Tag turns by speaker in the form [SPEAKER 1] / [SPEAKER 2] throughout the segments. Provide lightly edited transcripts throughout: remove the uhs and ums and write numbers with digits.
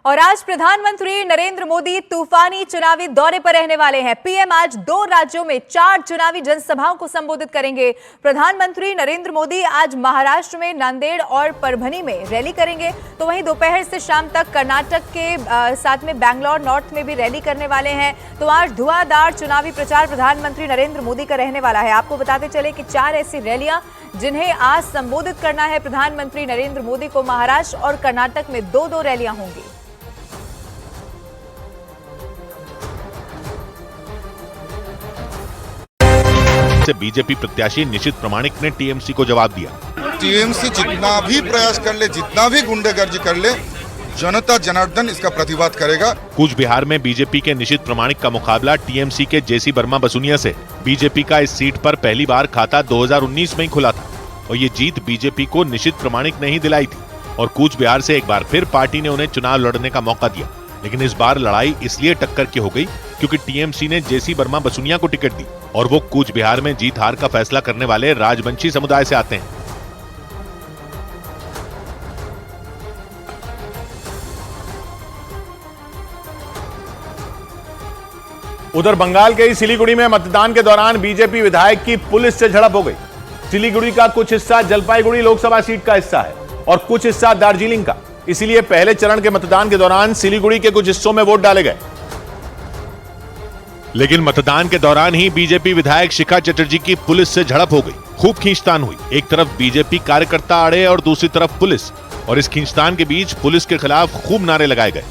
[SPEAKER 1] और आज प्रधानमंत्री नरेंद्र मोदी तूफानी चुनावी दौरे पर रहने वाले हैं। पीएम आज 2 राज्यों में 4 चुनावी जनसभाओं को संबोधित करेंगे। प्रधानमंत्री नरेंद्र मोदी आज महाराष्ट्र में नांदेड़ और परभनी में रैली करेंगे, तो वहीं दोपहर से शाम तक कर्नाटक के साथ में बैंगलोर नॉर्थ में भी रैली करने वाले हैं। तो आज धुआंधार चुनावी प्रचार प्रधानमंत्री नरेंद्र मोदी का रहने वाला है। आपको बताते चले कि 4 ऐसी रैलियां जिन्हें आज संबोधित करना है प्रधानमंत्री नरेंद्र मोदी को। महाराष्ट्र और कर्नाटक में 2-2 रैलियां होंगी।
[SPEAKER 2] बीजेपी प्रत्याशी निशित प्रामाणिक ने टीएमसी को जवाब दिया।
[SPEAKER 3] टीएमसी जितना भी प्रयास कर ले, जितना भी गुंडागर्दी कर ले, जनता जनार्दन इसका प्रतिवाद करेगा।
[SPEAKER 2] कूच बिहार में बीजेपी के निशित प्रामाणिक का मुकाबला टीएमसी के जेसी वर्मा बसुनिया से। बीजेपी का इस सीट पर पहली बार खाता 2019 में ही खुला था और ये जीत बीजेपी को निशित प्रामाणिक ने ही दिलाई थी। और कूच बिहार से एक बार फिर पार्टी ने उन्हें चुनाव लड़ने का मौका दिया, लेकिन इस बार लड़ाई इसलिए टक्कर की हो गई क्योंकि टीएमसी ने जेसी वर्मा बसुनिया को टिकट दी और वो कूच बिहार में जीत हार का फैसला करने वाले राजवंशी समुदाय से आते हैं।
[SPEAKER 4] उधर बंगाल के सिलीगुड़ी में मतदान के दौरान बीजेपी विधायक की पुलिस से झड़प हो गई। सिलीगुड़ी का कुछ हिस्सा जलपाईगुड़ी लोकसभा सीट का हिस्सा है और कुछ हिस्सा दार्जिलिंग का, इसलिए पहले चरण के मतदान के दौरान सिलीगुड़ी के कुछ हिस्सों में वोट डाले गए।
[SPEAKER 2] लेकिन मतदान के दौरान ही बीजेपी विधायक शिखा चटर्जी की पुलिस से झड़प हो गई। खूब खींचतान हुई। एक तरफ बीजेपी कार्यकर्ता अड़े और दूसरी तरफ पुलिस, और इस खींचतान के बीच पुलिस के खिलाफ खूब नारे लगाए गए।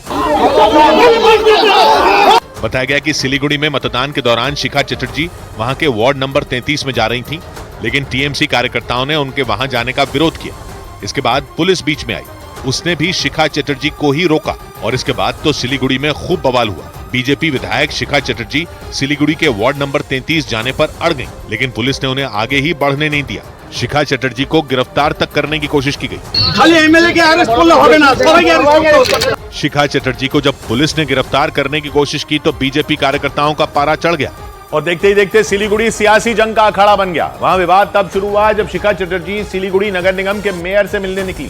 [SPEAKER 2] बताया गया कि सिलीगुड़ी में मतदान के दौरान शिखा चटर्जी वहां के वार्ड नंबर 33 में जा रही थीं, लेकिन टीएमसी कार्यकर्ताओं ने उनके वहां जाने का विरोध किया। इसके बाद पुलिस बीच में आई, उसने भी शिखा चटर्जी को ही रोका और इसके बाद तो सिलीगुड़ी में खूब बवाल हुआ। बीजेपी विधायक शिखा चटर्जी सिलीगुड़ी के वार्ड नंबर 33 जाने पर अड़ गईं, लेकिन पुलिस ने उन्हें आगे ही बढ़ने नहीं दिया। शिखा चटर्जी को गिरफ्तार तक करने की कोशिश की गई। शिखा चटर्जी को जब पुलिस ने गिरफ्तार करने की कोशिश की तो बीजेपी कार्यकर्ताओं का पारा चढ़ गया
[SPEAKER 4] और देखते ही देखते सिलीगुड़ी सियासी जंग का अखाड़ा बन गया। वहां विवाद तब शुरू हुआ जब शिखा चटर्जी सिलीगुड़ी नगर निगम के मेयर से मिलने निकली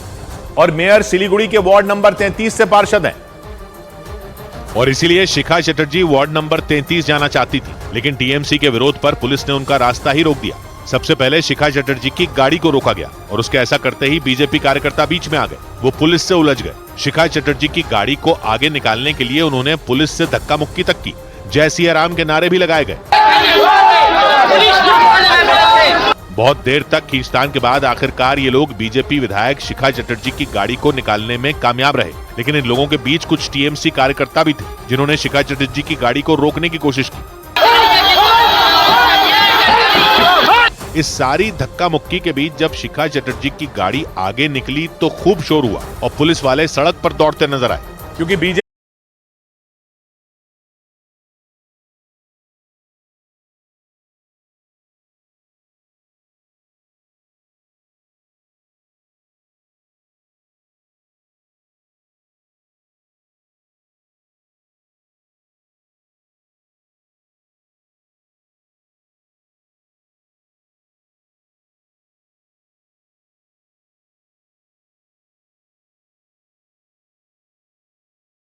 [SPEAKER 4] और मेयर सिलीगुड़ी के वार्ड नंबर 33 से पार्षद हैं।
[SPEAKER 2] और इसीलिए शिखा चटर्जी वार्ड नंबर 33 जाना चाहती थी, लेकिन टीएमसी के विरोध पर पुलिस ने उनका रास्ता ही रोक दिया। सबसे पहले शिखा चटर्जी की गाड़ी को रोका गया और उसके ऐसा करते ही बीजेपी कार्यकर्ता बीच में आ गए। वो पुलिस से उलझ गए। शिखा चटर्जी की गाड़ी को आगे निकालने के लिए उन्होंने पुलिस से धक्का मुक्की तक की। जय सिया राम के नारे भी लगाए गए। बहुत देर तक खींचतान के बाद आखिरकार ये लोग बीजेपी विधायक शिखा चटर्जी की गाड़ी को निकालने में कामयाब रहे, लेकिन इन लोगों के बीच कुछ टीएमसी कार्यकर्ता भी थे जिन्होंने शिखा चटर्जी की गाड़ी को रोकने की कोशिश की। इस सारी धक्का मुक्की के बीच जब शिखा चटर्जी की गाड़ी आगे निकली तो खूब शोर हुआ और पुलिस वाले सड़क पर दौड़ते नजर आए,
[SPEAKER 4] क्योंकि बीजेपी